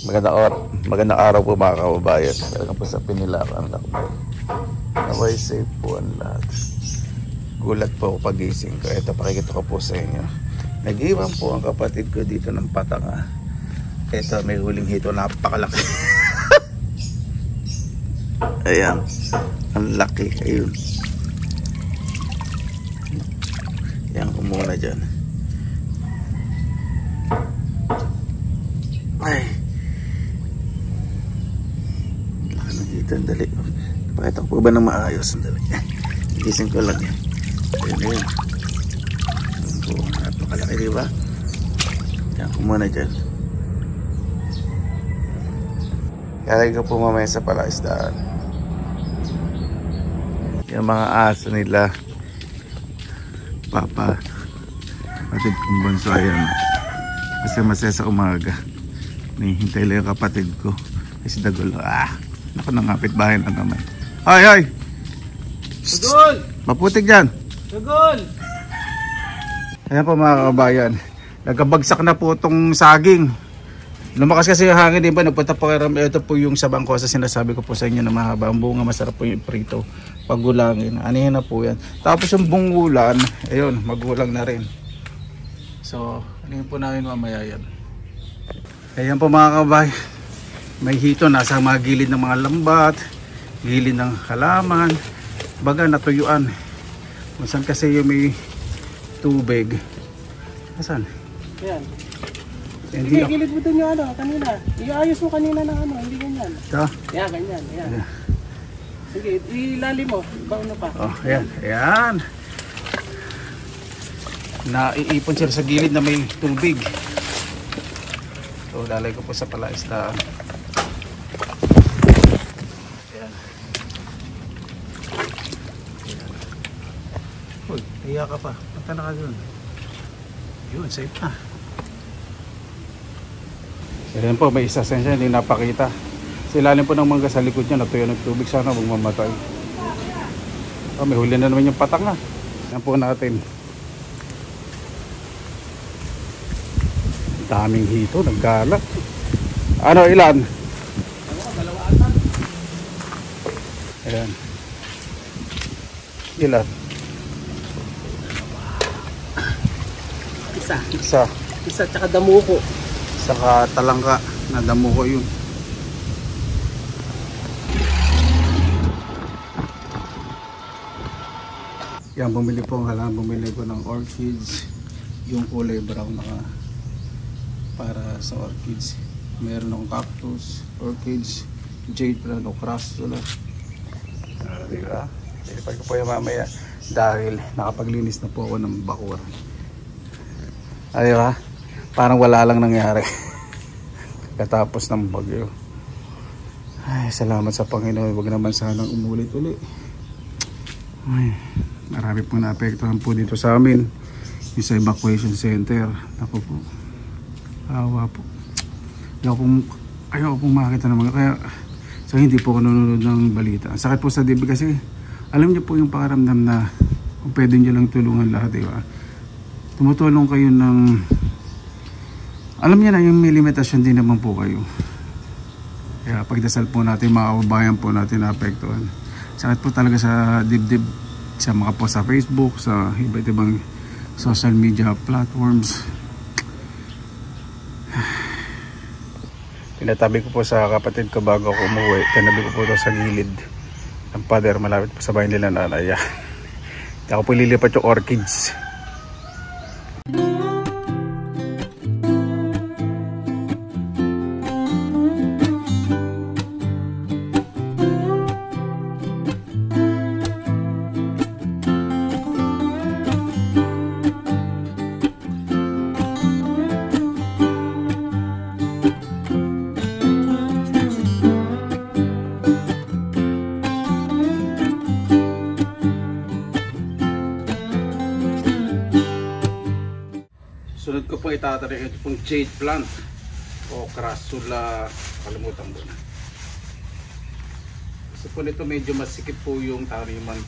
Magandang araw po mga kababayan. Talagang po sa Pinilaran Lakbay. Naway safe po ang lahat. Gulat po ako pagising ko. Ito, pakikita ko po sa inyo. Nag-iwan po ang kapatid ko dito ng patanga. Ito, may huling hito. Napakalaki. Ayan. Ang laki. Ayun. Yan ko muna dyan. Ay. Laki ng hito. Dali. Pakita ko po ba ng maayos? Dali. Gising ko lang yan. Ayun, ayun. Napakalaki, diba? Yan ko muna dyan. Kaya ko po mamaya sa palaisdaan. Yung mga aso nila. Papa. Kapatid kong bunso. Ayan. Kasi masaya sa umaga. Nihintay lang yung kapatid ko. Kasi dagulo. Naku, nangapit bahay na naman. Hoy, hoy! Dagol! Maputik dyan. Dagol! Ayan po mga kabayan. Nagkabagsak na po itong saging. Lumakas kasi yung hangin, di ba? Nagpunta po kayo. Ito po yung sa bangko sa sinasabi ko po sa inyo na mahaba. Ang bunga masarap po yung prito. Pagulangin. Anihin na po yan. Tapos yung bungulan, ayun, magulang na rin. So, anihin po namin mamaya yan. Ayan po mga kabayan. May hito nasa mga gilid ng mga lambat. Gilid ng halaman. Baga natuyuan. Kung saan kasi yung may tubig. Asan? Ayan. Hindi Sige, gilid mo dun yung kanina. Iayos mo kanina ng hindi ganyan. Ito? Yan, ganyan. Ayan. Yeah. Sige, ilalim mo. Baon pa. Oh, ayan. Ayan. Naiipon sila sa gilid na may tubig. So, lalay ko po sa palaisdaan. Ayan. Uy, hiya ka pa. Punta na ka dun. Yun, safe na. Ayan po, may isa siya hindi napakita. Sa ilalim po ng mangga sa likod niya, natuyo ng tubig, sana magmamatay. May huli na naman yung patanga. Ayan po natin. Daming hito, naggalak. Ano, ilan? Dalawa ata. Ayan. Ilan? Isa. Isa. Isa, tsaka damuko. Saka talangka, nadamo ko yun. Yan, bumili po ang halaman. Bumili ko ng orchids. Yung kulay brown na para sa orchids. Meron akong cactus, orchids, jade plant o crassula. Diba? Ipag ko po yung mamaya dahil nakapaglinis na po ako ng bakuran. Diba? Parang wala lang nangyari katapos ng bagyo. Ay, salamat sa Panginoon. Huwag naman sanang umulit-ulit. Ay, marami pong naapektuhan po dito sa amin. Yung sa evacuation center. Ako po, awa po. Ayaw pong makita naman. Kaya so hindi po ako nanonood ng balita. Ang sakit po sa dibdib kasi alam niyo po yung pakaramdam na kung pwede niyo lang tulungan lahat, diba? Tumutulong kayo ng alam niya na yung may limitasyon din naman po kayo. Kaya pagdasal po natin, mga kababayan po natin na apektuhan. Sakit po talaga sa dibdib, sa mga po sa Facebook, sa iba't ibang social media platforms. Pinatabi ko po sa kapatid ko bago ako umuwi. Tinabi ko po ito sa gilid ng pader, malapit po sa bahay nila nanay. Ako po lilipat yung orchids. Sunod ko po itatarik ito pong jade plant o crassula, kalimutan ko na. Kasi po nito medyo masikip po yung taniman,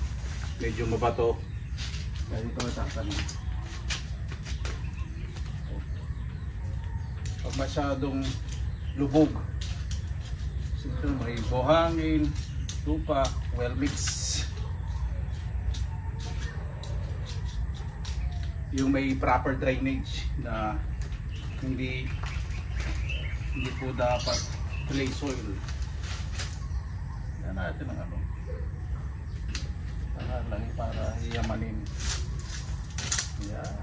medyo mabato. Kaya ito matatanim. Pag masyadong lubog. So ito may buhangin, lupa, well mixed. Yung may proper drainage na hindi po dapat clay soil. Yan natin ang ano. Lang para iyamanin. Yan.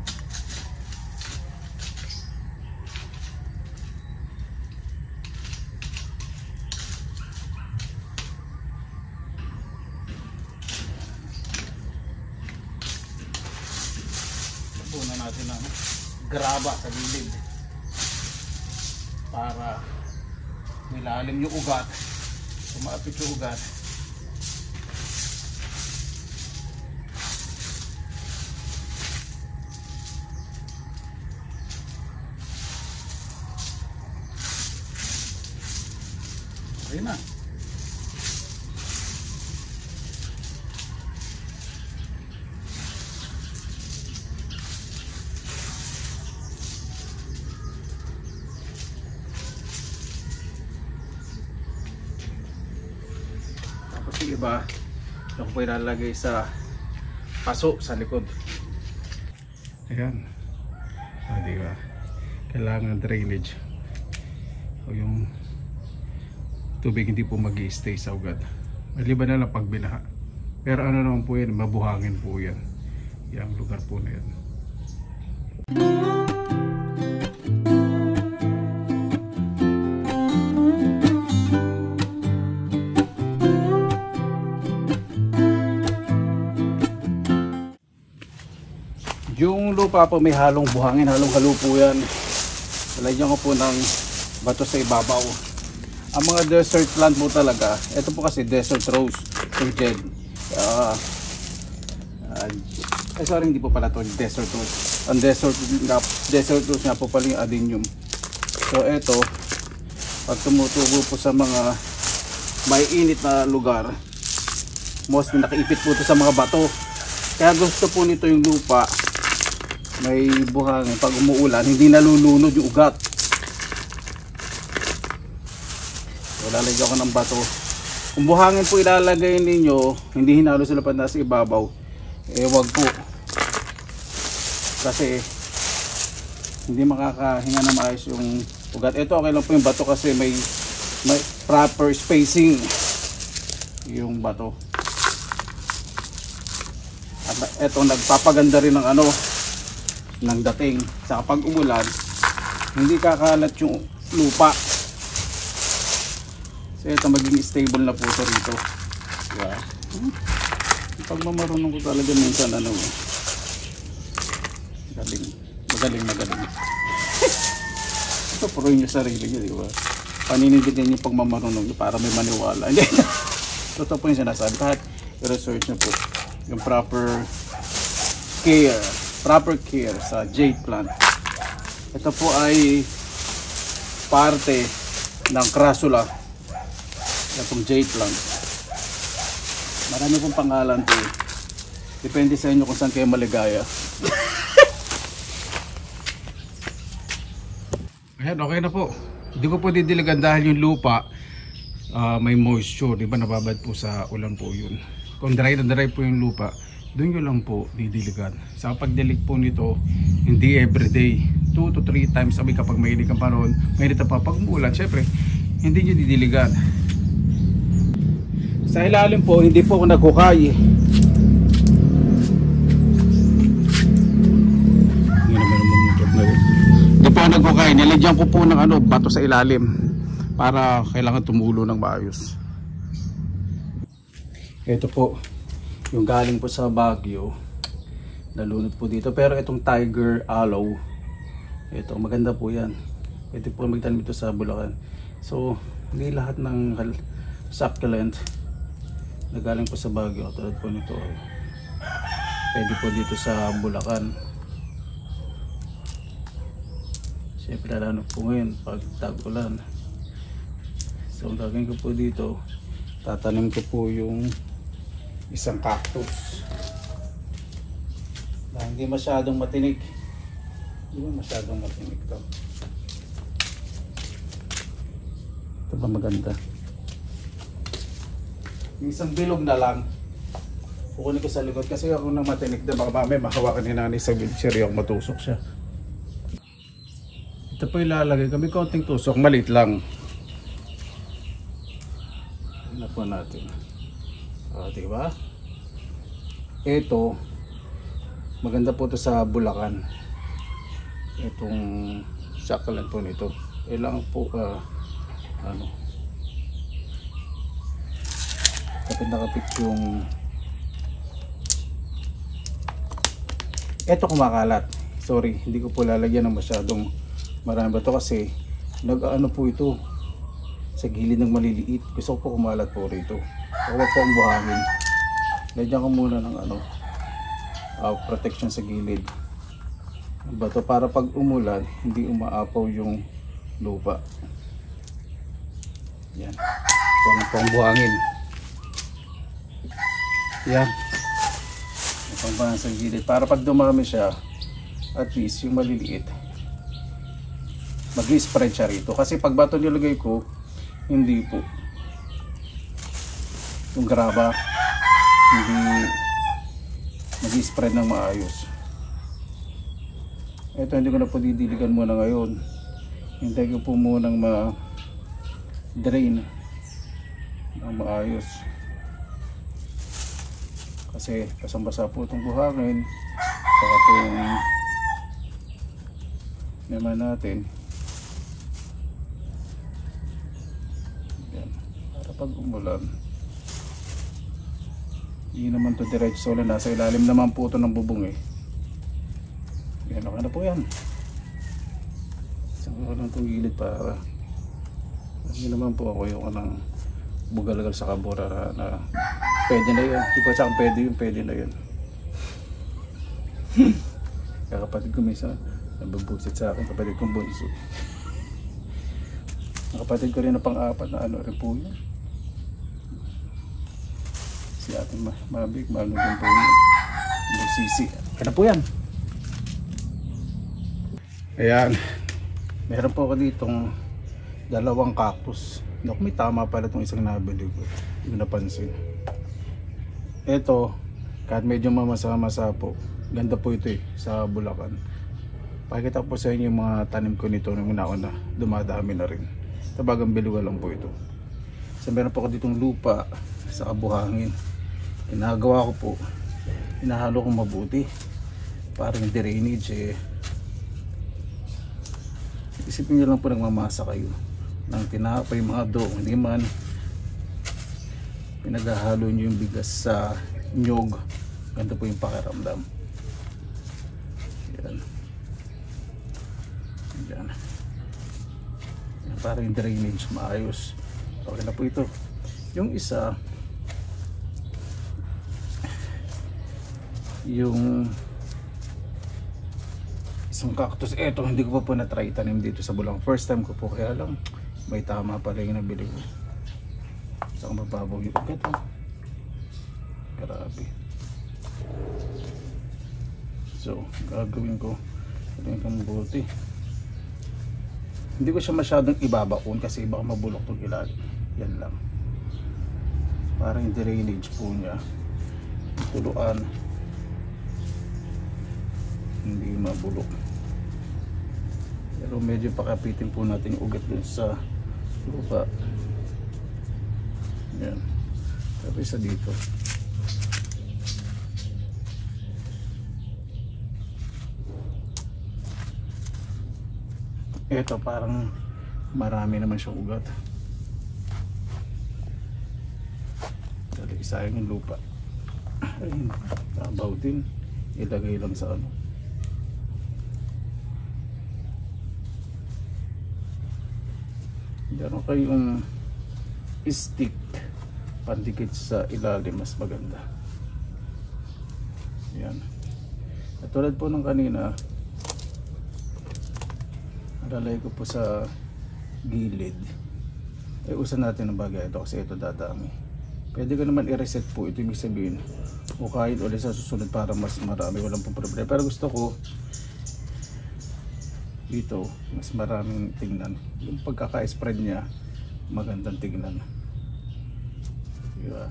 Punan natin ng graba sa gilid para milalim yung ugat, kumapit yung ugat. Okay na. Tapos yung iba, ako po ilalagay sa paso sa likod. Ayan. O, diba? Kailangan drainage. O yung tubig hindi po mag-i-stay sa ugat. Maliban na lang pag binaha. Pero ano naman po yan, mabuhangin po yan. Yung lugar po na yan. Yung lupa po may halong buhangin, halong halo po yan. Lalagyan ko po ng bato sa ibabaw. Ang mga desert plant po talaga, ito po kasi desert rose, turgid. Sorry, hindi po pala ito desert rose. Ang desert rose nga po pala yung adenium. So ito, pag tumutubo po sa mga may init na lugar, mostly nakaipit po ito sa mga bato. Kaya gusto po nito yung lupa, may buhangin. Pag umuulan, hindi nalulunod yung ugat. Lalagyan ko ng bato. Kung buhangin po ilalagay ninyo, hindi hinalo sa lapad na sa ibabaw, eh wag po. Kasi hindi makakahinga na maayos yung ugat. Ito okay lang po yung bato kasi may proper spacing yung bato. At ito nagpapaganda rin ng ano, ng dating. Sa kapag umulan, hindi kakalat yung lupa. Ito maging stable na po ito rito. Diba? Pag mamarunong ko talaga minsan ano, magaling. Ito puro yung sarili nyo, diba? Paninindigan yung pag mamarunong para may maniwala. Ito po yung sinasabi. Kahit i-research nyo po yung proper care sa jade plant. Ito po ay parte ng crassula. Itong jade plant. Marami pong pangalan po. Depende sa inyo kung saan kayo maligaya. Ayan, okay na po. Hindi ko po didiligan dahil yung lupa may moisture. Diba nababad po sa ulan po yun. Kung dry na dry po yung lupa, doon yun lang po didiligan. Sa pagdilig po nito, hindi everyday. 2 to 3 times sabi kapag mahilig ang panahon. Mahilig pa pag umulan, syempre, hindi nyo didiligan. Sa ilalim po, hindi po ako nagkukay. Hindi po ako nagkukay. Nilagyan ko po ng ano, bato sa ilalim para kailangan tumulo ng maayos. Ito po, yung galing po sa Baguio. Nalunod po dito. Pero itong Tiger Aloe, ito, maganda po yan. Pwede po magtanim ito sa Bulacan. So, hindi lahat ng succulent na galing po sa Baguio tulad po nito pwede po dito sa Bulacan. Siyempre lalo po ngayon pag tag-ulan. So ang gagawin ko po dito, tatanim ko po yung isang cactus na hindi masyadong matinik. Hindi masyadong matinik to. Ito pa maganda. Yung isang bilog na lang. Kukunin ko sa likod kasi ako nang matinik na baka mamaya mahawakan ni nanay sa wheelchair yung matusok siya. Ito po ilalagay kami konting tusok, maliit lang. Ano po natin? Diba? Ito, maganda po ito sa Bulacan. Itong saklan po nito. Kailangan po, kapit na kapit yung eto kumakalat. Sorry, hindi ko po lalagyan ng masyadong marami ba ito kasi nag-ano po ito sa gilid ng maliliit. Gusto ko po kumalat po rito. Huwag po ang buhangin. Lagyan ko muna ng protection sa gilid. Bato para pag umulan hindi umaapaw yung lupa. Yan. Huwag po ang buhangin. Yan. Pangbangan sa gilid para pag dumami siya at least yung maliliit mag-spread siya rito kasi pag bato nilagay ko hindi po yung graba hindi mag-spread ng maayos. Ito hindi ko na po didiligan muna ngayon, hintay ko po munang ma-drain ng maayos kasi basang-basa po itong buhangin saka itong naman natin. Yan. Para pag umulan hindi naman ito diretso ulan, nasa ilalim naman po ito ng bubong eh. Yan, okay na po yan. Isang ko lang itong gilid para hindi naman po ako yung anang bugal-gal sa kabura na pwede na yun. Di pa siya pwede na yun. Kakapatid ko minsan nabubuksit sa akin, kapatid kong bunso. Nakapatid ko rin na pang-apat na ano rin po yun. Si ating mabig, malong din po yun. Sisi. Kaya na po yan. Ayan. Meron po ako ditong dalawang cactus. Naku, may tama pala itong isang nabili ko. Hindi ko napansin. Ito, kahit medyo mamasa-masa po, ganda po ito eh, sa Bulacan. Pakita po sa inyo yung mga tanim ko nito nung una dumadami na rin. Tabagang biliwa lang po ito. So meron po ako ditong lupa sa kabuhangin. Ginagawa ko po, hinahalo ko mabuti para yung drainage eh. Isipin nyo lang po nagmamasa kayo ng tinapay, mga doon, hindi man pinaghahalo nyo yung bigas sa nyog, ganito po yung pakiramdam. Yan. Yan. Yan, para yung drainage maayos. Okay na po ito. Yung isa, yung isang cactus, eto hindi ko pa po na-try tanim dito sa Bulacan. First time ko po, kaya lang may tama pala yung nabili ko. Saka mababaw yung ugat. Grabe. So, gagawin ko mabuti. Hindi ko siya masyadong ibabaon kasi baka mabulok itong ilalim. Yan lang. Para yung drainage po niya, tuluan, hindi mabulok. Pero medyo pakapitin po natin yung ugat dun sa lupa. Yan. Tapos isa dito. Ito parang marami naman siyang ugat. Dali, sayang yung lupa. Ayun, tabaw din. Ilagay lang sa ano. Meron kayong stick pandikit sa ilalim, mas maganda. Yan. At tulad po ng kanina, nalalay ko po sa gilid. Usan natin ang bagay ito kasi ito dadami. Pwede ko naman i-reset po ito, ibig sabihin o kahit ulit sa susunod para mas marami, walang pong problema. Pero gusto ko dito mas maraming tingnan yung pagkaka-spread niya magandang tignan. Diba?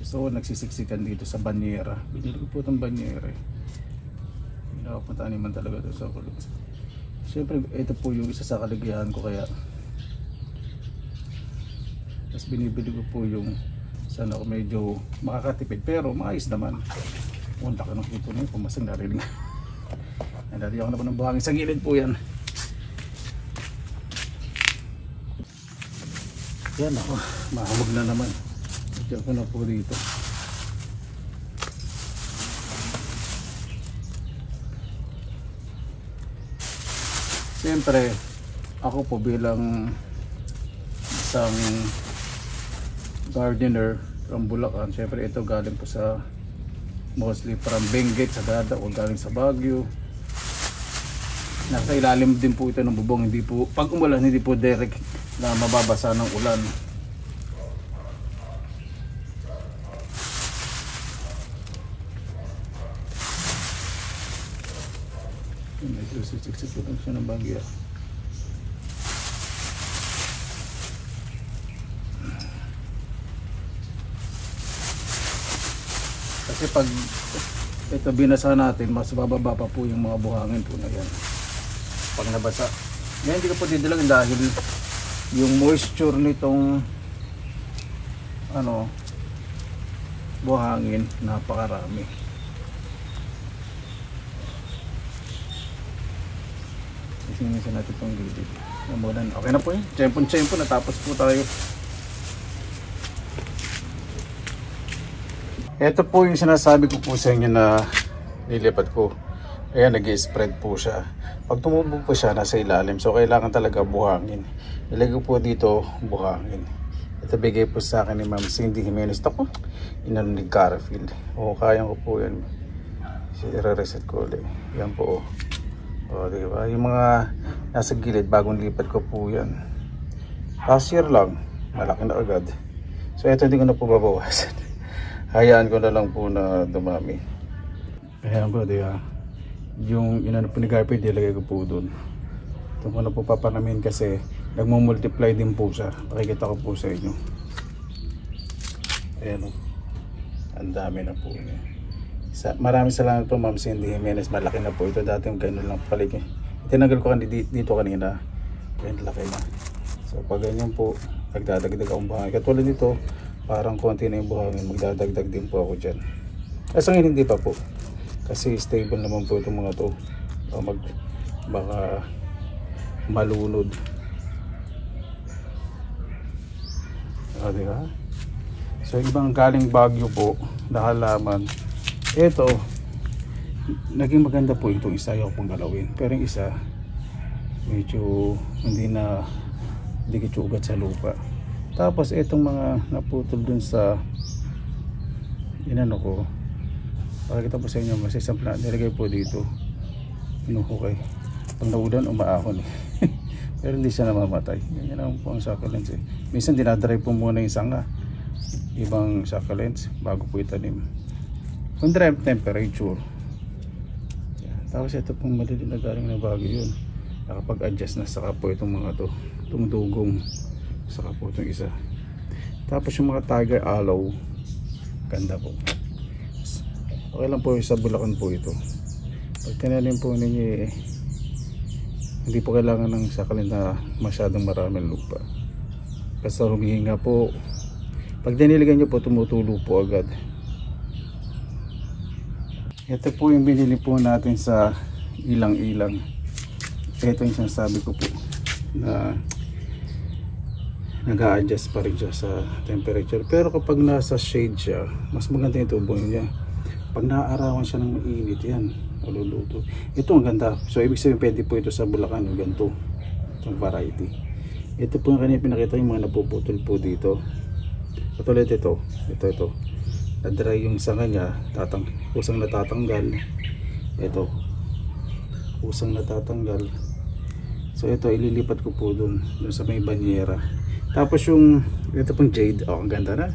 So nagsisiksikan dito sa banyera. Binili ko po itong banyera eh. Pinakapuntahan talaga ito sa kulot. Siyempre ito po yung isa sa kaligayahan ko, kaya tapos binibili ko po yung sana ako medyo makakatipid, pero maayos naman. Ang laki ng ito na yun, pumasang narinig. Nalari ako naman ng buhangin sa gilid po yan. Yan ako, mahamog na naman. Diyan ko na po dito. Siyempre ako po bilang isang gardener from Bulacan, siyempre ito galing po sa mostly from Benguet sa Dada o galing sa Baguio. Nasa ilalim din po ito ng bubong, hindi po pag umulan hindi po direct na mababasa ng ulan. Medyo siksik po lang siya ng bagyo. Kasi pag ito binasa natin, mas bababa pa po yung mga buhangin po na yan pag nabasa. Ngayon hindi ko po didilang dahil yung moisture nitong buhangin napakarami. Isinisin natin itong gilid. Okay na po yun. Tiyempo natapos po tayo. Ito po yung sinasabi ko po sa inyo na nilipat ko. Ayan, nag-spread po siya. Pag tumubo po siya, nasa ilalim. So, kailangan talaga buhangin. Ilagay ko po dito, buhangin. Ito bigay po sa akin ni Ma'am Cindy Jimenez. Ito po, inanunig Carafield. O, kaya ko po yan. I-reset ko ulit. Yan po. O, diba? Yung mga nasa gilid, bagong lipat ko po yan. Last year lang, malaki na agad. So, ito hindi ko na po babawasan. Hayaan ko na lang po na dumami. Hayaan ko, diba? Yung inano po ni Garfield, ilagay ko po doon. Ito ko na po papanamin kasi nagmumultiply din po siya. Pakikita ko po sa inyo. Ayan o. Ang dami na po niya. Maraming salamat po Ma'am Cindy Jimenez. Malaki na po ito. Dati yung ganun lang palig. Tinanggal ko dito kanina. Ayan, laki na. So pag ganyan po, nagdadagdag akong buhangin. Katulad nito, parang konti na yung buhangin. Magdadagdag din po ako dyan. Sa ngayon hindi pa po. Kasi stable naman po itong mga to. Baka malunod. Diba? So ibang galing Baguio po na halaman. Ito, naging maganda po itong isa, ayaw pong galawin. Pero yung isa, medyo hindi na dikit ugat sa lupa. Tapos itong mga naputol dun sa inano ko, pakikita po sa inyo, masisampla, nilagay po dito. Inuhukay. Pag naulan, umaahon eh. Pero hindi siya namamatay. Ganyan naman po ang succulents eh. Minsan dinadry po muna yung sanga. Ibang succulents bago po itanim. Kung dry temperature. Yan. Tapos ito pong malilit na galing na bagyo yun. Nakapag-adjust na saka po itong mga to. Itong dugong. Saka po itong isa. Tapos yung mga tiger aloe. Ganda po. Okay lang po sa Bulacan po ito. Pag tinanim po ninyo eh, hindi po kailangan ng succulent na masyadong maraming lupa. Basta humihinga po. Pag diniligan nyo po, tumutulo po agad. Ito po yung binili po natin sa ilang-ilang. Ito yung sinasabi ko po na nag-a-adjust pa rin siya sa temperature. Pero kapag nasa shade siya, mas maganda yung tubo niya. Pag naaarawan siya ng mainit, yan, maluluto. Ito ang ganda. So ibig sabihin pwede po ito sa Bulacan, yung ganito. Itong variety. Ito po yung kanina pinakita yung mga napuputol po dito. Katulad ito. Ito. Na-dry yung sanga niya. Kusang natatanggal. Ito. Kusang natatanggal. So ito, ililipat ko po dun sa may banyera. Tapos yung, ito pong jade. Oh, ang ganda na.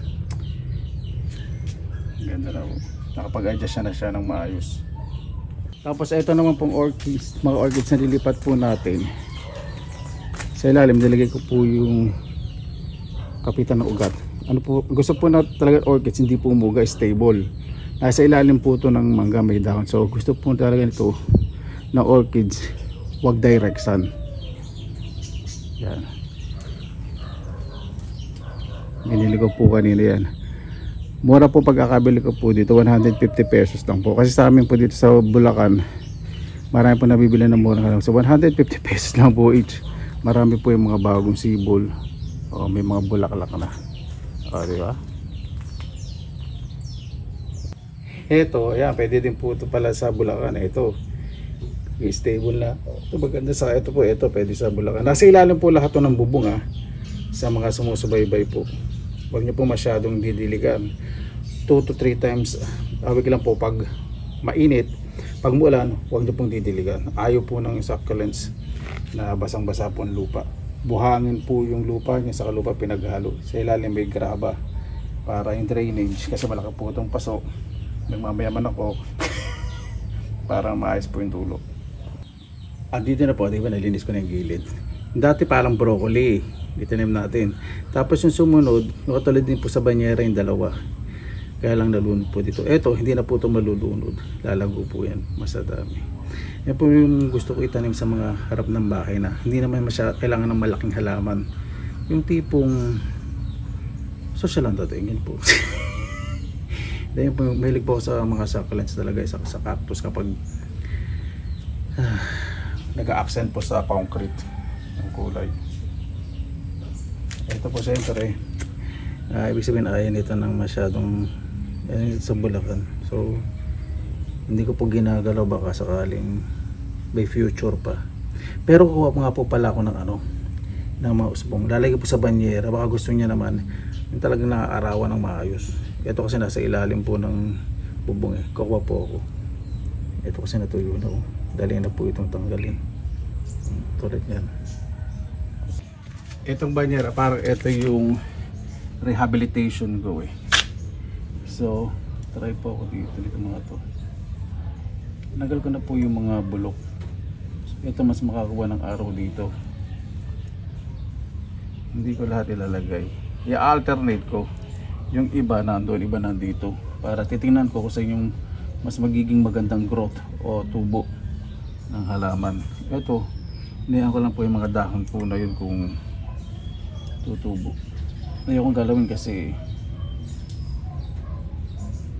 Ang ganda na po. Nakapag-adjust na siya ng maayos. Tapos ito naman pong orchids, mga orchids na lilipat po natin. Sa ilalim nilagay ko po yung kapitan ng ugat. Ano po, gusto po na talaga orchids hindi po umuga, stable. Nasa ilalim po ito ng mangga, may dahon. So gusto po talaga nito na orchids wag direct sun. Yan. Binili ko po kanina yan. Mura po pagkakabili ko po dito, 150 pesos lang po. Kasi sa amin po dito sa Bulacan, marami po nabibili ng mura lang. So 150 pesos lang po each. Marami po yung mga bagong sibol. O may mga bulaklak na. O diba? Ito, ayan, pwede din po ito pala sa Bulacan. Ito, stable na. Ito maganda sa ito po, ito pwede sa Bulacan. Nasa ilalim po lahat ng bubong sa mga sumusubaybay po. Huwag niyo po masyadong didiligan. 2 to 3 times awig lang po pag mainit. Pag muulan, huwag niyo pong didiligan. Ayaw po ng succulents na basang-basa po ang lupa. Buhangin po yung lupa niya sa lupa pinaghalo. Sa ilalim may graba para yung drainage kasi malaki po itong paso. Nagmamayaman ako para maayos po yung dulo. At dito na po, di ba nalinis ko na yung gilid. Dati parang broccoli, itanim natin. Tapos yung sumunod, nakatulad din po sa banyera yung dalawa. Kaya lang nalunod po dito. Eto, hindi na po ito malulunod. Lalago po yan, masadami. Yan po yung gusto ko itanim sa mga harap ng bahay na hindi naman kailangan ng malaking halaman. Yung tipong social lang dating yun po. Dahil po mahilig po ako sa mga succulents talaga, sa cactus kapag nag-accent po sa concrete ng kulay. Ito po siyempre ibig sabihin ayaw nito ng masyadong sa Bulacan. So hindi ko po ginagalaw, baka sakaling may future pa. Pero kuha nga po pala ako ng ng mga usbong. Lalagay po sa banyera, baka gusto niya naman yung talagang naaarawan ng maayos. Ito kasi nasa ilalim po ng bubong kukuha po ako. Ito kasi natuyo na ko. Dali na po itong tanggalin. Tulad yan. Itong banyera, parang ito yung rehabilitation ko So try po ako dito mga to. Nagal ko na po yung mga bulok. Ito mas makakuha ng araw dito. Hindi ko lahat ilalagay. I-alternate ko. Yung iba nandoon, iba nandito. Para titingnan ko kung sa yung mas magiging magandang growth o tubo ng halaman. Ito, niyan ko lang po yung mga dahon po na yun kung tutubo. Ayaw kong galawin kasi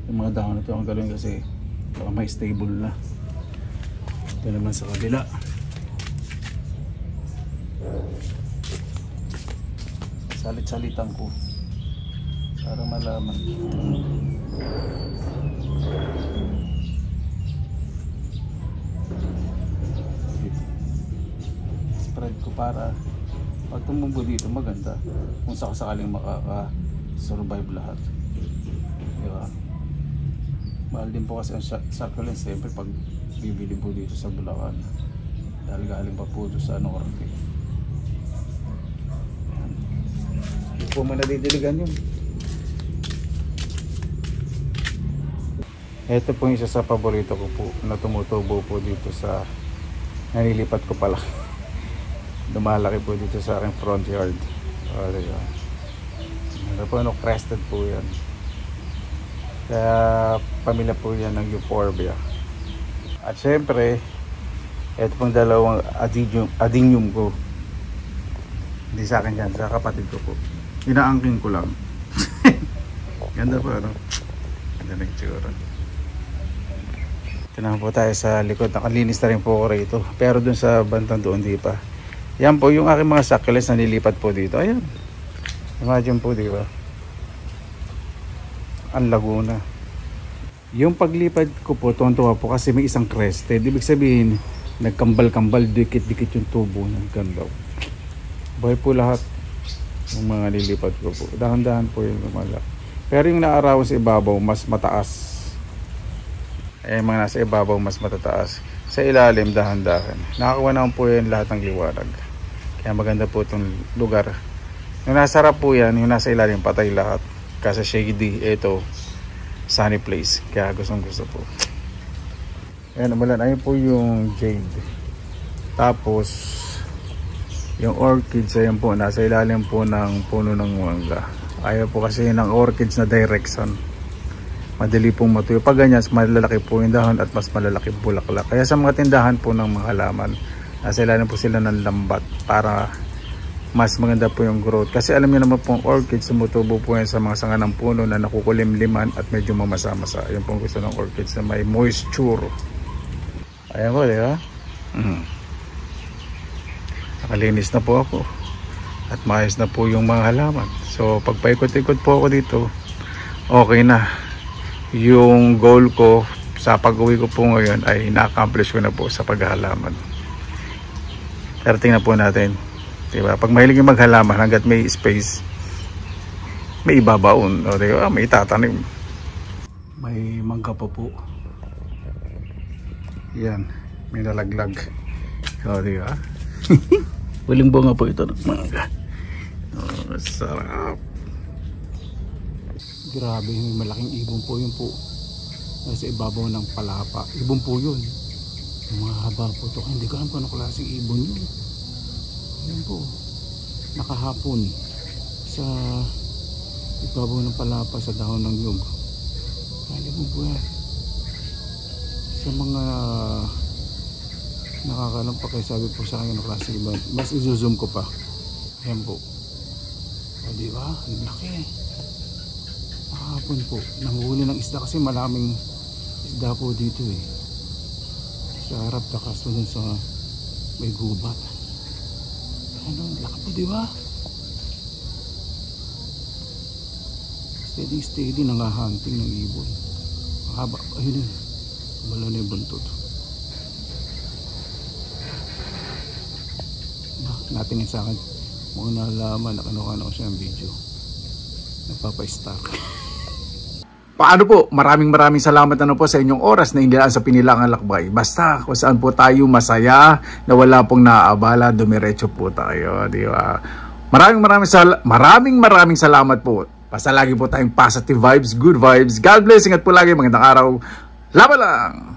yung mga dahon na ito akong galawin kasi baka may stable na. Ito naman sa kabila. Salit-salitan ko para malaman. Spread ko para pag tumubo dito maganda kung sakasakaling makaka-survive lahat. Diba? Mahal din po kasi ang succulents siyempre pag bibili po dito sa Bulacan dahil galing pa po sa Norte. Hindi po man nadidiligan yun. Ito po yung isa sa paborito ko po na tumutubo po dito sa nalilipat ko pala. Lumalaki po dito sa aking front yard. Diba? Ano po, crested po yan. Kaya pamilya po yan ng euphorbia. At syempre ito pong dalawang adenium ko. Hindi sa akin yan, sa kapatid ko po. Inaangking ko lang. Ganda po ganda na itsura. Ito na po tayo sa likod. Nakalinis na rin po ako rito. Pero dun sa bantang doon di pa. Yan po yung aking mga succulents na nilipat po dito. Ayan. Imagine po di ba? Ang Laguna. Yung paglipat ko po, tuwan-tuwa po kasi may isang crested. Ibig sabihin, nagkambal-kambal, dikit-dikit yung tubo ng ganda. Buhay po lahat ng mga nilipat ko po. Dahan-dahan po yung lumala. Pero yung naarawan sa ibabaw, mas mataas. Mga nasa ibabaw, mas matataas. Sa ilalim, dahan-dahan. Nakakuha naman po yan lahat ng liwanag. Kaya maganda po itong lugar. Yung nasa harap po yan, yung nasa ilalim, patay lahat. Kasi shady, ito sunny place, kaya gustong gusto po. Ayan, ayun po yung jade. Tapos Yung orchids, ayan po, nasa ilalim po ng puno ng mangga. Ayaw po kasi ng orchids na direction. Madali pong matuyo. Pag ganyan, malalaki po yung dahon at mas malalaki bulaklak. Kaya sa mga tindahan po ng mga halaman, nasa ilalim po sila ng lambat para mas maganda po yung growth. Kasi alam niyo naman pong orchids, sumutubo po yan sa mga sanga ng puno na nakukulimliman at medyo mamasa-masa. Yun pong gusto ng orchids na may moisture. Ayan po, di ba? Nakalinis na po ako. At maayos na po yung mga halaman. So, pag paikot-ikot po ako dito, okay na. Yung goal ko sa pag-uwi ko po ngayon ay na-accomplish ko na po sa paghahalaman. Pero tingnan po natin. Diba? Pag mahilig yung maghalaman, hanggat may space, may ibabaon. O, diba? May itatanim. May mangga pa po. Yan. May nalaglag. O, diba? Walang bunga po ito ng mangga. Oh, sarap. Grabe, may malaking ibon po yun po. Nasa ibabaw ng palapa. Ibon po yun. Mahaba po ito. Hindi ko alam kung ano klaseng ibon yun. Ayan po, nakahapon sa ibabaw ng palapa sa dahon ng nyug. Kaya po po yan. Sa mga nakakalam pa kayo, sabi po sa akin ng klase iba, mas i-zoom ko pa. Ayan po. O diba? Ang laki. Nakahapon po, nanguhuli ng isda kasi maraming isda po dito eh. Sa harap, takas po dun sa may gubat. Ano, laki po diba? Steady nangahunting ng ibon. Mahaba, ayun yun. Wala na yung buntot. Natingin sa akin, mukhang nalaman na kanuha ko siya ng video. Nagpapa-star. Paano po? Maraming salamat po sa inyong oras na inilaan sa Pinilangang Lakbay. Basta kung saan po tayo masaya, na wala pong naaabala, dumiretso po tayo, di ba? Maraming salamat po. Basta lagi po tayong positive vibes, good vibes. God bless, ingat po lagi, magandang araw. Laban lang!